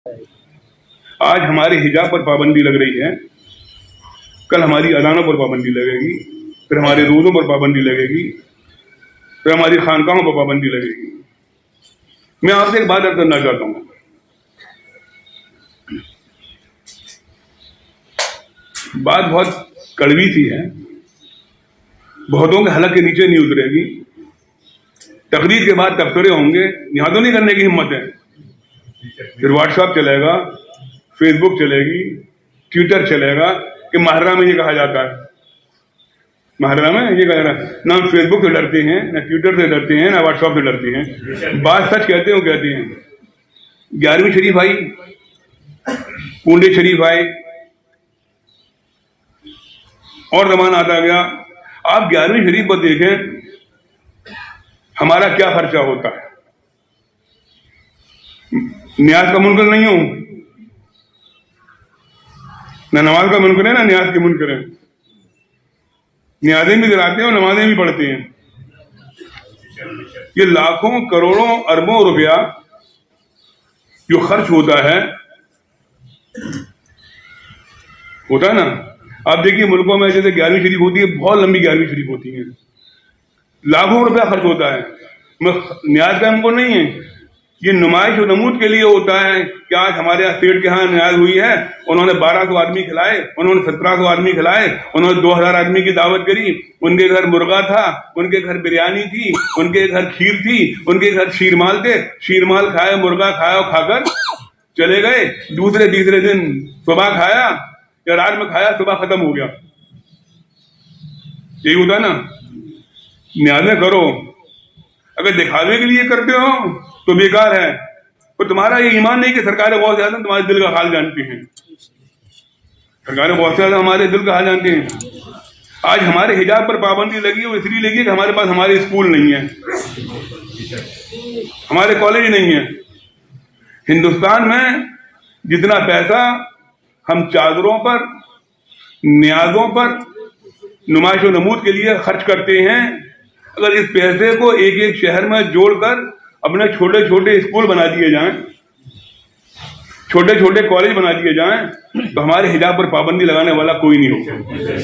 आज हमारे हिजाब पर पाबंदी लग रही है, कल हमारी अजानों पर पाबंदी लगेगी, फिर हमारे रोज़ों पर पाबंदी लगेगी, फिर हमारी खानकाहों पर पाबंदी लगेगी। मैं आपसे एक बात अर्ज करना चाहता हूं, बात बहुत कड़वी सी है, बहुतों के हलक के नीचे नहीं उतरेगी। तकरीर के बाद तबसरे होंगे, यहां तो नहीं करने की हिम्मत है। फिर व्हाट्सएप चलेगा, फेसबुक चलेगी, ट्विटर चलेगा कि महर्रा में ये कहा जाता है, महर्रा में ये कहा जाता है। ना हम फेसबुक से डरते हैं, ना ट्विटर से डरते हैं, ना व्हाट्सएप से डरते हैं। बात सच कहते हो कहते हैं। 11वीं शरीफ आई, पूंडे शरीफ आए, और जमाना आता गया। आप 11वीं शरीफ पर देखें हमारा क्या खर्चा होता है। न्याज का मुनकर नहीं हूं, ना नमाज का मुनकर है ना न्याज के मुनकर है। न्याजें भी दिलाते हैं और नमाजें भी पढ़ते हैं। ये लाखों करोड़ों अरबों रुपया जो खर्च होता है ना। आप देखिए मुल्कों में जैसे 11वीं शरीफ होती है, बहुत लंबी 11वीं शरीफ होती है, लाखों रुपया खर्च होता है। न्याज का हमको नहीं है, ये नुमाइश और नमूद के लिए होता है कि आज हमारे यहाँ सेठ के यहाँ न्याज हुई है, उन्होंने 1200 आदमी खिलाए, उन्होंने 1700 आदमी खिलाए, उन्होंने 2000 आदमी की दावत करी। उनके घर मुर्गा था, उनके घर बिरयानी थी, उनके घर खीर थी, उनके घर शीरमाल थे। शीरमाल खाए, मुर्गा खाया, खाकर चले गए। दूसरे तीसरे दिन सुबह खाया या रात में खाया, सुबह खत्म हो गया। यही होता है ना। न्याज़ें करो, अगर दिखावे के लिए करते हो तो बेकार है। और तुम्हारा ये ईमान नहीं कि सरकारें बहुत ज्यादा तुम्हारे दिल का हाल जानती हैं। सरकारें बहुत ज्यादा हमारे दिल का हाल जानती हैं। आज हमारे हिजाब पर पाबंदी लगी है, वो इसलिए लगी कि हमारे पास हमारे स्कूल नहीं है, हमारे कॉलेज नहीं है। हिंदुस्तान में जितना पैसा हम चादरों पर, न्याजों पर, नुमाइश और नमूद के लिए खर्च करते हैं, अगर इस पैसे को एक एक शहर में जोड़कर अपने छोटे छोटे स्कूल बना दिए जाएं, छोटे छोटे कॉलेज बना दिए जाएं, तो हमारे हिजाब पर पाबंदी लगाने वाला कोई नहीं होगा।